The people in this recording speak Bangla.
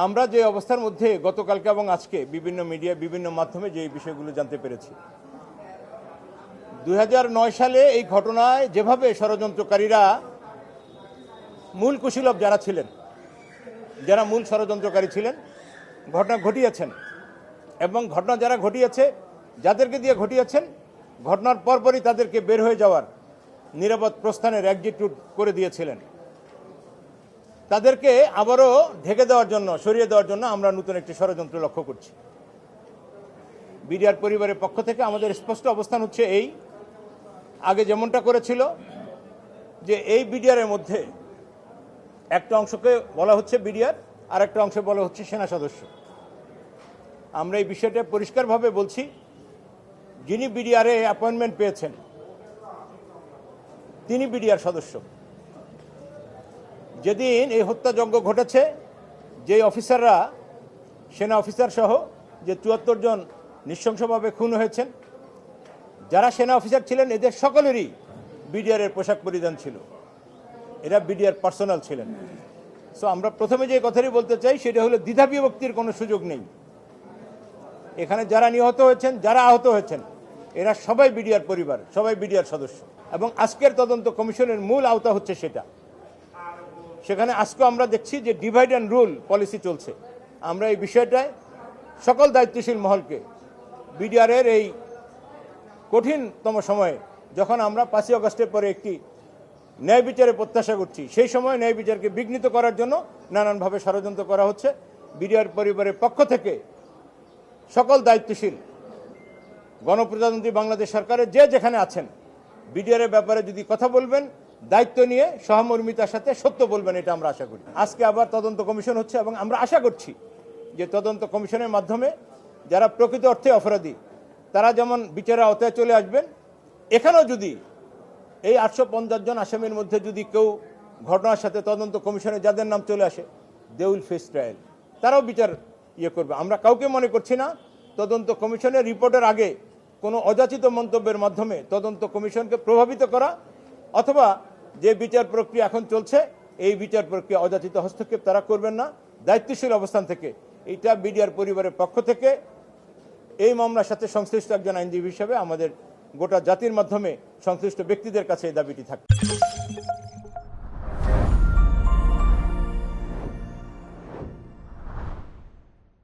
আমরা যে অবস্থার মধ্যে গতকালকে এবং আজকে বিভিন্ন মিডিয়া বিভিন্ন মাধ্যমে যে বিষয়গুলো জানতে পেরেছি, 2009 সালে এই ঘটনায় যেভাবে ষড়যন্ত্রকারীরা মূল কুশীলব যারা ছিলেন, যারা মূল ষড়যন্ত্রকারী ছিলেন, ঘটনা ঘটিয়েছেন এবং ঘটনা যারা ঘটিয়েছে, যাদেরকে দিয়ে ঘটিয়েছেন, ঘটনার পরপরই তাদেরকে বের হয়ে যাওয়ার নিরাপদ প্রস্থানের এক্সিট রুট করে দিয়েছিলেন, তাদেরকে আবারও ঢেকে দেওয়ার জন্য, সরিয়ে দেওয়ার জন্য আমরা নতুন একটি ষড়যন্ত্র লক্ষ্য করছি। বিডিআর পরিবারের পক্ষ থেকে আমাদের স্পষ্ট অবস্থান হচ্ছে এই, আগে যেমনটা করেছিল যে এই বিডিআরের মধ্যে একটা অংশকে বলা হচ্ছে বিডিআর, আর একটা অংশে বলা হচ্ছে সেনা সদস্য। আমরা এই বিষয়টা পরিষ্কারভাবে বলছি, যিনি বিডিআরে অ্যাপয়েন্টমেন্ট পেয়েছেন তিনি বিডিআর সদস্য। যেদিন এই হত্যাযজ্ঞ ঘটেছে, যে অফিসাররা, সেনা অফিসার সহ যে 74 জন নৃশংসভাবে খুন হয়েছেন, যারা সেনা অফিসার ছিলেন এদের সকলেরই বিডিআরের পোশাক পরিধান ছিল, এরা বিডিআর পার্সোনাল ছিলেন। সো আমরা প্রথমে যে কথাটি বলতে চাই সেটা হলো দ্বিধা বিভক্তির কোনো সুযোগ নেই। এখানে যারা নিহত হয়েছেন, যারা আহত হয়েছেন, এরা সবাই বিডিআর পরিবার, সবাই বিডিআর সদস্য এবং আজকের তদন্ত কমিশনের মূল আওতা হচ্ছে সেটা। সেখানে আজকে আমরা দেখছি যে ডিভাইড অ্যান্ড রুল পলিসি চলছে। আমরা এই বিষয়টায় সকল দায়িত্বশীল মহলকে বিডিআরের এই কঠিনতম সময়ে, যখন আমরা 5ই আগস্টের পরে একটি ন্যায় বিচারের প্রত্যাশা করছি, সেই সময় ন্যায় বিচারকে বিঘ্নিত করার জন্য নানানভাবে ষড়যন্ত্র করা হচ্ছে। বিডিআর পরিবারের পক্ষ থেকে সকল দায়িত্বশীল গণপ্রজাতন্ত্রী বাংলাদেশ সরকারের যে যেখানে আছেন, বিডিআরের ব্যাপারে যদি কথা বলবেন দায়িত্ব নিয়ে সহমর্মিতার সাথে সত্য বলবেন, এটা আমরা আশা করি। আজকে আবার তদন্ত কমিশন হচ্ছে এবং আমরা আশা করছি যে তদন্ত কমিশনের মাধ্যমে যারা প্রকৃত অর্থে অপরাধী তারা যেমন বিচারের আওতায় চলে আসবেন। এখানেও যদি এই 850 জন আসামির মধ্যে যদি কেউ ঘটনার সাথে তদন্ত কমিশনে যাদের নাম চলে আসে, দে উইল ফেস ট্রায়াল, তারাও বিচার করবে। আমরা কাউকে মনে করছি না তদন্ত কমিশনের রিপোর্টের আগে কোনো অযাচিত মন্তব্যের মাধ্যমে তদন্ত কমিশনকে প্রভাবিত করা, অথবা যে বিচার প্রক্রিয়া এখন চলছে এই বিচার প্রক্রিয়া অযাচিত হস্তক্ষেপ তারা করবেন না। দায়িত্বশীল অবস্থান থেকে এইটা বিডিআর পরিবারের পক্ষ থেকে এই মামলার সাথে সংশ্লিষ্ট একজন আইনজীবী হিসেবে আমাদের গোটা জাতির মাধ্যমে সংশ্লিষ্ট ব্যক্তিদের কাছে এই দাবিটি থাকবে।